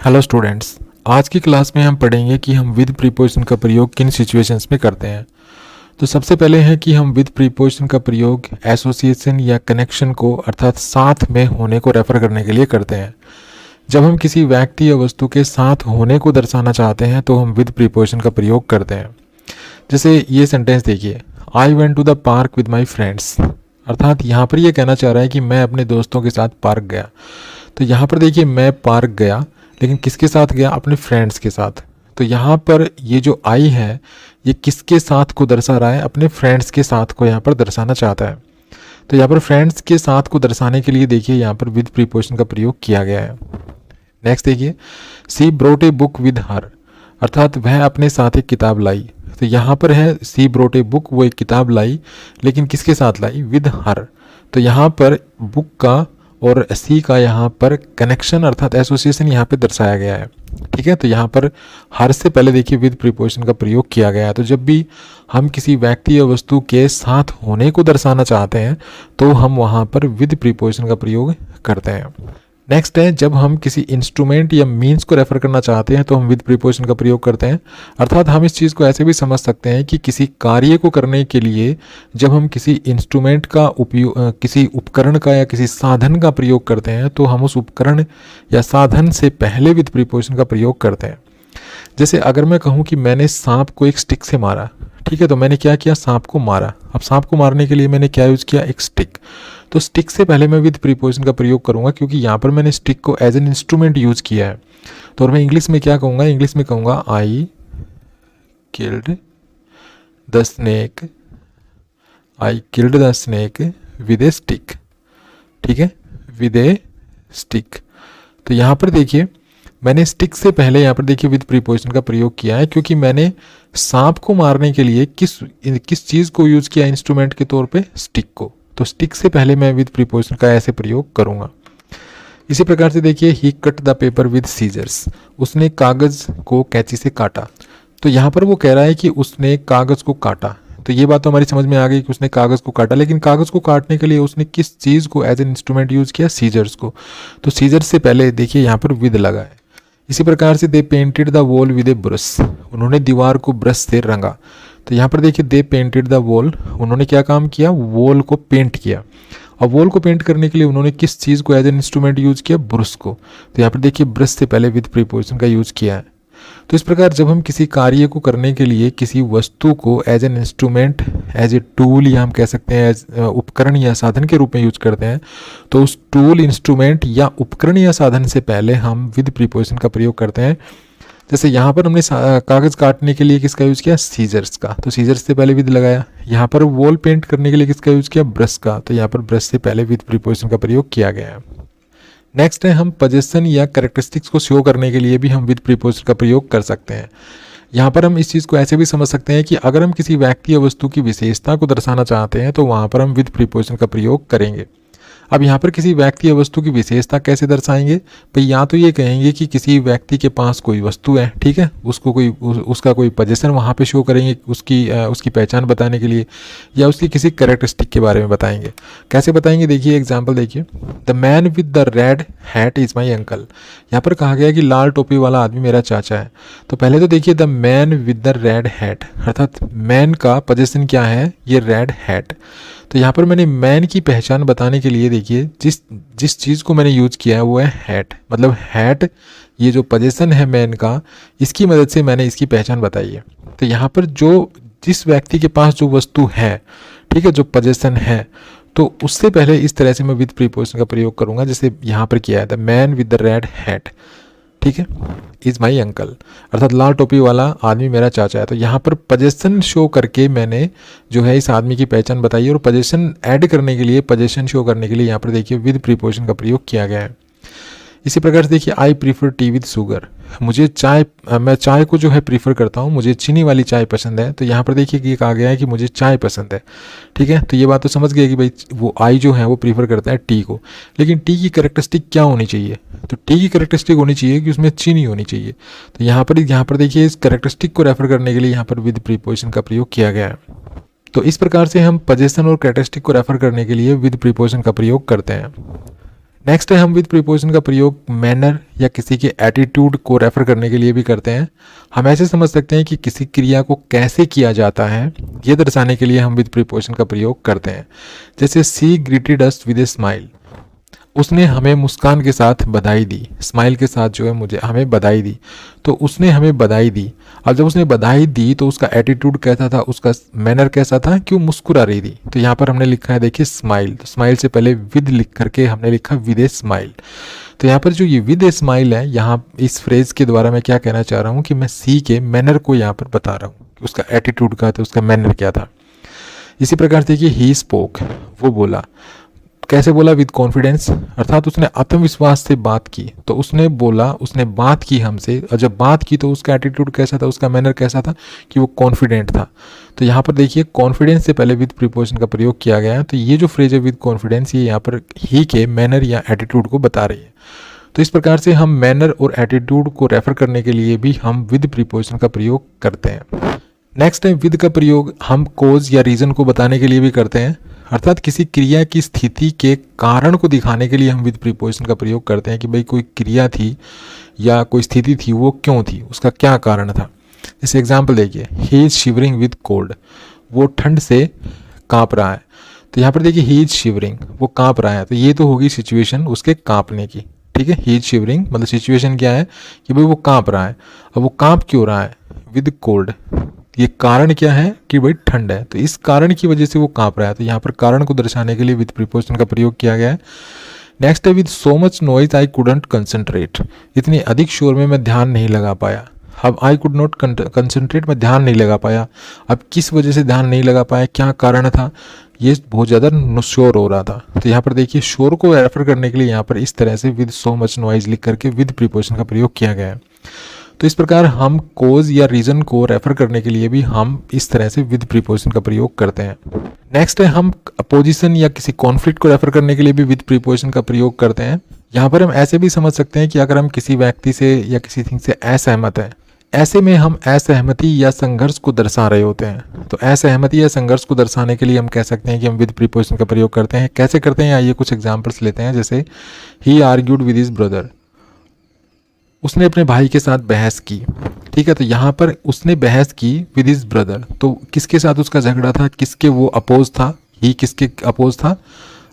Hello students, आज की class में हम पढ़ेंगे कि हम विद प्रीपोजिशन का प्रयोग किन सिचुएशंस में करते हैं। तो सबसे पहले है कि हम विद प्रीपोजिशन का प्रयोग एसोसिएशन या कनेक्शन को अर्थात साथ में होने को रेफर करने के लिए करते हैं। जब हम किसी व्यक्ति या वस्तु के साथ होने को दर्शाना चाहते हैं तो हम विद प्रीपोजिशन का प्रयोग करते हैं। जैसे ये सेंटेंस देखिए, I went to the park with my friends, अर्थात यहाँ पर ये कहना चाह रहा है कि मैं अपने दोस्तों के साथ पार्क गया। तो यहाँ पर देखिए मैं पार्क गया, लेकिन किसके साथ गया? अपने फ्रेंड्स के साथ। तो यहाँ पर ये जो आई है ये किसके साथ को दर्शा रहा है? अपने फ्रेंड्स के साथ को यहाँ पर दर्शाना चाहता है। तो यहाँ पर फ्रेंड्स के साथ को दर्शाने के लिए देखिए यहाँ पर विद प्रीपोजिशन का प्रयोग किया गया है। नेक्स्ट देखिए, she brought a book with her, अर्थात वह अपने साथ एक किताब लाई। तो यहाँ पर है सी ब्रोट ए बुक, वो एक किताब लाई, लेकिन किसके साथ लाई? With her. तो यहाँ पर बुक का और सी का यहाँ पर कनेक्शन अर्थात एसोसिएशन यहाँ पे दर्शाया गया है। ठीक है, तो यहाँ पर हर से पहले देखिए विद प्रीपोजिशन का प्रयोग किया गया है। तो जब भी हम किसी व्यक्ति या वस्तु के साथ होने को दर्शाना चाहते हैं तो हम वहाँ पर विद प्रीपोजिशन का प्रयोग करते हैं। नेक्स्ट है, जब हम किसी इंस्ट्रूमेंट या मीन्स को रेफर करना चाहते हैं तो हम विद प्रीपोजिशन का प्रयोग करते हैं। अर्थात हम इस चीज़ को ऐसे भी समझ सकते हैं कि किसी कार्य को करने के लिए जब हम किसी इंस्ट्रूमेंट का उपयोग, किसी उपकरण का या किसी साधन का प्रयोग करते हैं तो हम उस उपकरण या साधन से पहले विद प्रीपोजिशन का प्रयोग करते हैं। जैसे अगर मैं कहूँ कि मैंने सांप को एक स्टिक से मारा, ठीक है, तो मैंने क्या किया? सांप को मारा। अब सांप को मारने के लिए मैंने क्या यूज़ किया? एक स्टिक। तो स्टिक से पहले मैं विद प्रीपोजिशन का प्रयोग करूंगा क्योंकि यहाँ पर मैंने स्टिक को एज एन इंस्ट्रूमेंट यूज़ किया है। तो और मैं इंग्लिश में क्या कहूँगा? इंग्लिश में कहूँगा I killed the snake, I killed the snake with A stick. ठीक है, विद ए स्टिक। तो यहाँ पर देखिए मैंने स्टिक से पहले यहाँ पर देखिए विद प्रीपोजिशन का प्रयोग किया है क्योंकि मैंने सांप को मारने के लिए किस चीज़ को यूज़ किया इंस्ट्रूमेंट के तौर पे? स्टिक को। तो स्टिक से पहले मैं विद प्रीपोजिशन का ऐसे प्रयोग करूँगा। इसी प्रकार से देखिए, he cut the paper with scissors, उसने कागज़ को कैंची से काटा। तो यहाँ पर वो कह रहा है कि उसने कागज़ को काटा। तो ये बात तो हमारी समझ में आ गई कि उसने कागज़ को काटा, लेकिन कागज़ को काटने के लिए उसने किस चीज़ को एज एन इंस्ट्रूमेंट यूज़ किया? सीजर्स को। तो सीजर्स से पहले देखिए यहाँ पर विद लगा है। इसी प्रकार से they painted the wall with a brush, उन्होंने दीवार को ब्रश से रंगा। तो यहाँ पर देखिए दे पेंटेड द वॉल, उन्होंने क्या काम किया? वॉल को पेंट किया। और वॉल को पेंट करने के लिए उन्होंने किस चीज़ को एज एन इंस्ट्रूमेंट यूज़ किया? ब्रश को। तो यहाँ पर देखिए ब्रश से पहले विद प्रीपोजिशन का यूज़ किया है। तो इस प्रकार जब हम किसी कार्य को करने के लिए किसी वस्तु को as an instrument, as a tool या हम कह सकते हैं एज उपकरण या साधन के रूप में यूज करते हैं, तो उस टूल, इंस्ट्रूमेंट या उपकरण या साधन से पहले हम विद प्रीपोजिशन का प्रयोग करते हैं। जैसे यहाँ पर हमने कागज़ काटने के लिए किसका यूज़ किया? सीजर्स का। तो सीजर्स से पहले विद लगाया। यहाँ पर वॉल पेंट करने के लिए किसका यूज़ किया? ब्रश का। तो यहाँ पर ब्रश से पहले विद प्रीपोजिशन का प्रयोग किया गया है। नेक्स्ट है, हम पोजीशन या कैरेक्टरिस्टिक्स को शो करने के लिए भी हम विद प्रीपोजिशन का प्रयोग कर सकते हैं। यहाँ पर हम इस चीज़ को ऐसे भी समझ सकते हैं कि अगर हम किसी व्यक्ति या वस्तु की विशेषता को दर्शाना चाहते हैं तो वहाँ पर हम विद प्रीपोजिशन का प्रयोग करेंगे। अब यहाँ पर किसी व्यक्ति या वस्तु की विशेषता कैसे दर्शाएंगे? भाई या तो ये कहेंगे कि किसी व्यक्ति के पास कोई वस्तु है, ठीक है, उसको उसका कोई पोजीशन वहाँ पे शो करेंगे उसकी पहचान बताने के लिए, या उसकी किसी कैरेक्टरिस्टिक के बारे में बताएंगे। कैसे बताएंगे? देखिए एग्जाम्पल देखिए, the man with the red hat is my uncle. यहाँ पर कहा गया कि लाल टोपी वाला आदमी मेरा चाचा है। तो पहले तो देखिए the man with the red hat, अर्थात मैन का पोजीशन क्या है? ये रेड हैट। तो यहाँ पर मैंने मैन की पहचान बताने के लिए देखिए जिस चीज़ को मैंने यूज़ किया है वो है हैट। मतलब हैट, ये जो पोजीशन है मैन का, इसकी मदद से मैंने इसकी पहचान बताई है। तो यहाँ पर जिस व्यक्ति के पास जो वस्तु है, ठीक है, जो पोजीशन है, तो उससे पहले इस तरह से मैं विद प्रीपोजिशन का प्रयोग करूँगा जैसे यहाँ पर किया है, the man with the red hat, ठीक है, इज़ माई अंकल, अर्थात लाल टोपी वाला आदमी मेरा चाचा है। तो यहाँ पर पोजीशन शो करके मैंने जो है इस आदमी की पहचान बताई है। और पोजीशन ऐड करने के लिए, पोजीशन शो करने के लिए यहाँ पर देखिए विद प्रीपोजिशन का प्रयोग किया गया है। इसी प्रकार से देखिए, I prefer T with sugar, मैं चाय को जो है प्रीफर करता हूँ, मुझे चीनी वाली चाय पसंद है। तो यहाँ पर देखिए कि कहा गया है कि मुझे चाय पसंद है, ठीक है। तो ये बात तो समझ गए कि भाई वो आई जो है वो प्रीफर करता है टी को, लेकिन टी की कैरेक्टरिस्टिक क्या होनी चाहिए? तो टी की कैरेक्टरिस्टिक होनी चाहिए कि उसमें चीनी होनी चाहिए। तो यहाँ पर देखिए इस कैरेक्टरिस्टिक को रेफर करने के लिए यहाँ पर विद प्रीपोजिशन का प्रयोग किया गया है। तो इस प्रकार से हम पोजीशन और कैरेक्टरिस्टिक को रेफर करने के लिए विद प्रीपोजिशन का प्रयोग करते हैं। नेक्स्ट है हम विद प्रीपोजिशन का प्रयोग मैनर या किसी के एटीट्यूड को रेफर करने के लिए भी करते हैं। हम ऐसे समझ सकते हैं कि किसी क्रिया को कैसे किया जाता है ये दर्शाने के लिए हम विद प्रीपोजिशन का प्रयोग करते हैं। जैसे she greeted us with a smile, उसने हमें मुस्कान के साथ बधाई दी, स्माइल के साथ जो है मुझे हमें बधाई दी, तो उसने हमें बधाई दी। अब जब उसने बधाई दी तो उसका एटीट्यूड कैसा था, उसका मैनर कैसा था कि वो मुस्कुरा रही थी। तो यहाँ पर हमने लिखा है देखिए स्माइल, तो स्माइल से पहले विद लिख करके हमने लिखा विद ए स्माइल। तो यहाँ पर जो ये विद ए स्माइल है, यहाँ इस फ्रेज के द्वारा मैं क्या कहना चाह रहा हूँ कि मैं सी के मैनर को यहाँ पर बता रहा हूँ कि उसका एटीट्यूड का था, उसका मैनर क्या था। इसी प्रकार देखिए ही स्पोक, वो बोला, कैसे बोला, विद कॉन्फिडेंस, अर्थात उसने आत्मविश्वास से बात की। तो उसने बोला, उसने बात की हमसे, और जब बात की तो उसका एटीट्यूड कैसा था, उसका मैनर कैसा था कि वो कॉन्फिडेंट था। तो यहाँ पर देखिए कॉन्फिडेंस से पहले विद प्रीपोजिशन का प्रयोग किया गया है। तो ये जो फ्रेज है विद कॉन्फिडेंस, ये यहाँ पर ही के मैनर या एटीट्यूड को बता रही है। तो इस प्रकार से हम मैनर और एटीट्यूड को रेफर करने के लिए भी हम विद प्रीपोजिशन का प्रयोग करते हैं। नेक्स्ट है विद का प्रयोग हम कोज या रीज़न को बताने के लिए भी करते हैं, अर्थात किसी क्रिया की स्थिति के कारण को दिखाने के लिए हम विद प्रीपोजिशन का प्रयोग करते हैं कि भाई कोई क्रिया थी या कोई स्थिति थी, वो क्यों थी, उसका क्या कारण था। जैसे एग्जाम्पल देखिए, he is shivering with cold, वो ठंड से काँप रहा है। तो यहाँ पर देखिए ही इज शिवरिंग, वो काँप रहा है, तो ये तो होगी सिचुएशन उसके काँपने की। ठीक है, ही इज शिवरिंग मतलब सिचुएशन क्या है कि भाई वो काँप रहा है। अब वो काँप क्यों रहा है, विद कोल्ड, ये कारण क्या है कि भाई ठंड है, तो इस कारण की वजह से वो काँप रहा है। तो यहाँ पर कारण को दर्शाने के लिए विद प्रीपोजिशन का प्रयोग किया गया है। नेक्स्ट है with so much noise I couldn't concentrate, इतनी अधिक शोर में मैं ध्यान नहीं लगा पाया। अब आई कुड नॉट कंसंट्रेट, मैं ध्यान नहीं लगा पाया। अब किस वजह से ध्यान नहीं लगा पाया, क्या कारण था, ये बहुत ज़्यादा शोर हो रहा था। तो यहाँ पर देखिए शोर को रेफर करने के लिए यहाँ पर इस तरह से विद सो मच नॉइज लिख करके विद प्रीपोजिशन का प्रयोग किया गया है। तो इस प्रकार हम कोज या रीजन को रेफर करने के लिए भी हम इस तरह से विद प्रीपोजिशन का प्रयोग करते हैं। नेक्स्ट है हम अपोजिशन या किसी कॉन्फ्लिक्ट को रेफर करने के लिए भी विद प्रीपोजिशन का प्रयोग करते हैं। यहाँ पर हम ऐसे भी समझ सकते हैं कि अगर हम किसी व्यक्ति से या किसी थिंग से असहमत हैं, ऐसे में हम असहमति या संघर्ष को दर्शा रहे होते हैं। तो असहमति या संघर्ष को दर्शाने के लिए हम कह सकते हैं कि हम विद प्रीपोजिशन का प्रयोग करते हैं। कैसे करते हैं, आइए कुछ एग्जाम्पल्स लेते हैं। जैसे ही आर्ग्यूड विद हिज ब्रदर, उसने अपने भाई के साथ बहस की। ठीक है, तो यहाँ पर उसने बहस की विद हिज ब्रदर, तो किसके साथ उसका झगड़ा था, किसके वो अपोज था, ही किसके अपोज था,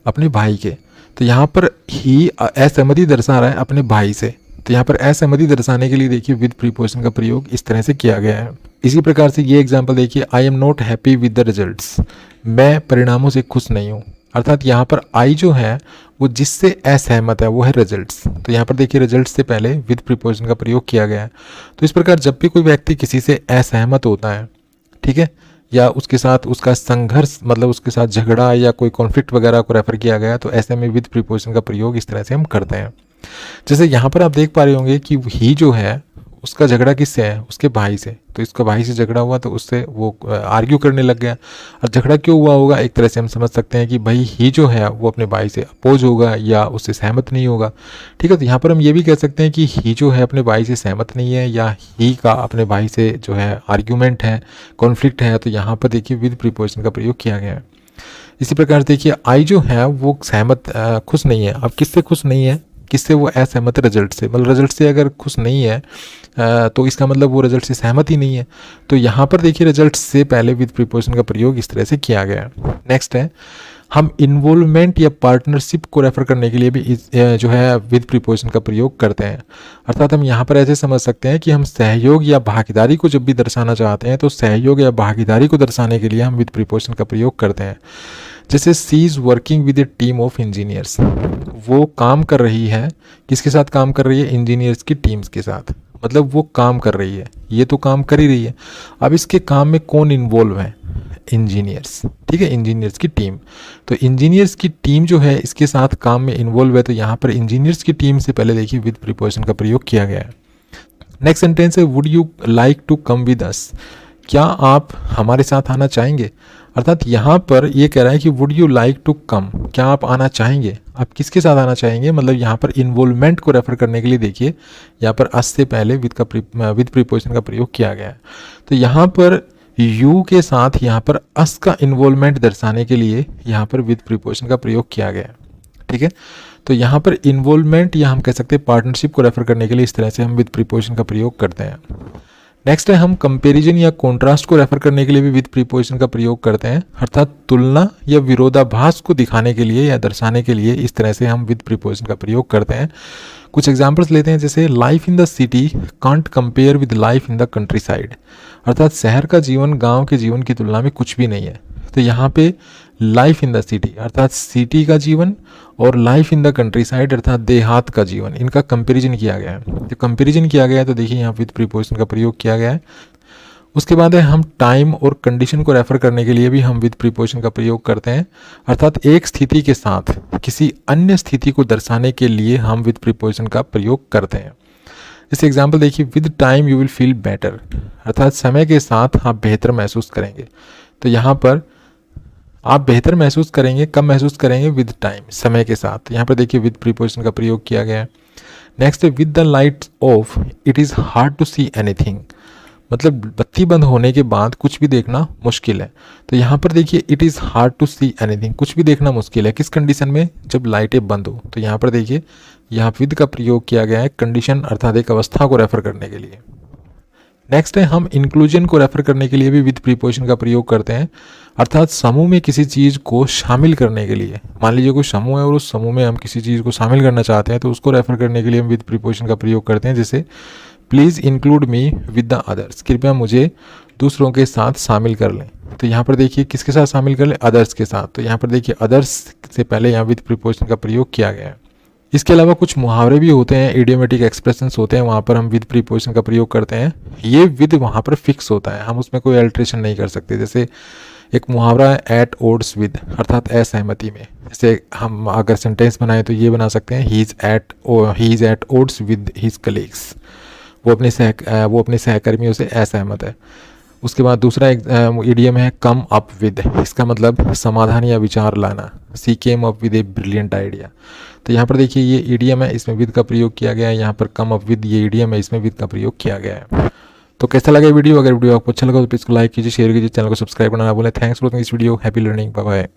अपने भाई के। तो यहाँ पर ही असहमति दर्शा रहा है अपने भाई से। तो यहाँ पर असहमति दर्शाने के लिए देखिए विद प्रीपोजिशन का प्रयोग इस तरह से किया गया है। इसी प्रकार से ये एग्जाम्पल देखिए, I am not happy with the results, मैं परिणामों से खुश नहीं हूँ। अर्थात यहाँ पर आई जो है वो जिससे असहमत है वो है रिजल्ट्स। तो यहाँ पर देखिए रिजल्ट्स से पहले विद प्रीपोजिशन का प्रयोग किया गया है। तो इस प्रकार जब भी कोई व्यक्ति किसी से असहमत होता है, ठीक है, या उसके साथ उसका संघर्ष मतलब उसके साथ झगड़ा या कोई कॉन्फ्लिक्ट वगैरह को रेफर किया गया, तो ऐसे में विद प्रीपोजिशन का प्रयोग इस तरह से हम करते हैं। जैसे यहाँ पर आप देख पा रहे होंगे कि ही जो है उसका झगड़ा किससे है, उसके भाई से। तो इसका भाई से झगड़ा हुआ तो उससे वो आर्ग्यू करने लग गया। और झगड़ा क्यों हुआ होगा, एक तरह से हम समझ सकते हैं कि भाई ही जो है वो अपने भाई से अपोज होगा या उससे सहमत नहीं होगा। ठीक है, तो यहाँ पर हम ये भी कह सकते हैं कि ही जो है अपने भाई से सहमत नहीं है या ही का अपने भाई से जो है आर्ग्यूमेंट है, कॉन्फ्लिक्ट है। तो यहाँ पर देखिए विद प्रीपोजिशन का प्रयोग किया गया है। इसी प्रकार देखिए आई जो है वो सहमत खुश नहीं है। अब किससे खुश नहीं है, किससे वो असहमत, रिजल्ट से। मतलब रिजल्ट से अगर खुश नहीं है तो इसका मतलब वो रिजल्ट से सहमत ही नहीं है। तो यहाँ पर देखिए रिजल्ट से पहले विद प्रीपोजिशन का प्रयोग इस तरह से किया गया है। नेक्स्ट है हम इन्वॉल्वमेंट या पार्टनरशिप को रेफर करने के लिए भी जो है विद प्रीपोजिशन का प्रयोग करते हैं। अर्थात हम यहाँ पर ऐसे समझ सकते हैं कि हम सहयोग या भागीदारी को जब भी दर्शाना चाहते हैं तो सहयोग या भागीदारी को दर्शाने के लिए हम विद प्रीपोजिशन का प्रयोग करते हैं। जैसे she is working with a team of engineers, वो काम कर रही है, किसके साथ काम कर रही है, इंजीनियर्स की टीम्स के साथ। मतलब वो काम कर रही है, ये तो काम कर ही रही है। अब इसके काम में कौन इन्वॉल्व है, इंजीनियर्स। ठीक है, इंजीनियर्स की टीम। तो इंजीनियर्स की टीम जो है इसके साथ काम में इन्वॉल्व है। तो यहाँ पर इंजीनियर्स की टीम से पहले देखिए विद प्रीपोजिशन का प्रयोग किया गया है। नेक्स्ट सेंटेंस है would you like to come with us, क्या आप हमारे साथ आना चाहेंगे। अर्थात यहाँ पर ये कह रहा है कि would you like to come, क्या आप आना चाहेंगे। आप किसके साथ आना चाहेंगे, मतलब यहाँ पर इन्वॉल्वमेंट को रेफर करने के लिए देखिए यहाँ पर अस से पहले विद प्रीपोजिशन का प्रयोग किया गया है। तो यहाँ पर यू के साथ यहाँ पर अस का इन्वॉल्वमेंट दर्शाने के लिए यहाँ पर विद प्रीपोजिशन का प्रयोग किया गया है। ठीक है, तो यहाँ पर इन्वॉल्वमेंट या हम कह सकते हैं पार्टनरशिप को रेफर करने के लिए इस तरह से हम विद प्रीपोजिशन का प्रयोग करते हैं। नेक्स्ट है हम कंपैरिजन या कॉन्ट्रास्ट को रेफर करने के लिए भी विद प्रीपोजिशन का प्रयोग करते हैं, अर्थात तुलना या विरोधाभास को दिखाने के लिए या दर्शाने के लिए इस तरह से हम विद प्रीपोजिशन का प्रयोग करते हैं। कुछ एग्जांपल्स लेते हैं, जैसे life in the city can't compare with life in the country side, अर्थात शहर का जीवन गांव के जीवन की तुलना में कुछ भी नहीं है। तो यहाँ पे लाइफ इन द सिटी अर्थात सिटी का जीवन और life in the country side अर्थात देहात का जीवन, इनका कंपैरिजन किया गया है। तो कंपैरिजन किया गया है तो देखिए यहाँ विद प्रीपोजिशन का प्रयोग किया गया है। उसके बाद है हम टाइम और कंडीशन को रेफर करने के लिए भी हम विद प्रीपोजिशन का प्रयोग करते हैं, अर्थात एक स्थिति के साथ किसी अन्य स्थिति को दर्शाने के लिए हम विद प्रीपोजिशन का प्रयोग करते हैं। जैसे एग्जाम्पल देखिए, with time you will feel better, अर्थात समय के साथ आप बेहतर महसूस करेंगे। तो यहाँ पर आप बेहतर महसूस करेंगे, कब महसूस करेंगे? विद टाइम, समय के साथ। यहाँ पर देखिए विद प्रीपोजिशन का प्रयोग किया गया है। नेक्स्ट है with the lights off it is hard to see anything, मतलब बत्ती बंद होने के बाद कुछ भी देखना मुश्किल है। तो यहाँ पर देखिए it is hard to see anything, कुछ भी देखना मुश्किल है, किस कंडीशन में? जब लाइटें बंद हो। तो यहाँ पर देखिए यहाँ विद का प्रयोग किया गया है कंडीशन अर्थात एक अवस्था को रेफर करने के लिए। नेक्स्ट है हम इंक्लूजन को रेफर करने के लिए भी विद प्रीपोजिशन का प्रयोग करते हैं, अर्थात समूह में किसी चीज़ को शामिल करने के लिए। मान लीजिए कोई समूह है और उस समूह में हम किसी चीज़ को शामिल करना चाहते हैं तो उसको रेफर करने के लिए हम विद प्रीपोजिशन का प्रयोग करते हैं। जैसे please include me with the others, कृपया मुझे दूसरों के साथ शामिल कर लें। तो यहाँ पर देखिए किसके साथ शामिल कर लें? अदर्स के साथ। तो यहाँ पर देखिए अदर्स से पहले यहाँ विद प्रीपोजिशन का प्रयोग किया गया है। इसके अलावा कुछ मुहावरे भी होते हैं, इडियोमेटिक एक्सप्रेशंस होते हैं, वहाँ पर हम विद प्रीपोजिशन का प्रयोग करते हैं। ये विद वहाँ पर फिक्स होता है, हम उसमें कोई अल्ट्रेशन नहीं कर सकते। जैसे एक मुहावरा है एट ओड्स विद, अर्थात असहमति में। जैसे हम अगर सेंटेंस बनाएं तो ये बना सकते हैं he is at odds with his colleagues, वो अपने सहकर्मियों से असहमत है। उसके बाद दूसरा इडियम है कम अप विद, इसका मतलब समाधान या विचार लाना। She came up with a brilliant idea. तो यहाँ पर देखिए ये इडियम है, इसमें विद का प्रयोग किया गया है। यहाँ पर कम अप विद ये इडियम है, इसमें विद का प्रयोग किया गया है। तो कैसा लगा वीडियो? अगर वीडियो आपको अच्छा लगा तो प्लीज़ लाइक कीजिए, शेयर कीजिए, चैनल को सब्सक्राइब करना ना भूलें। Thanks for watching this video, happy learning, bye bye.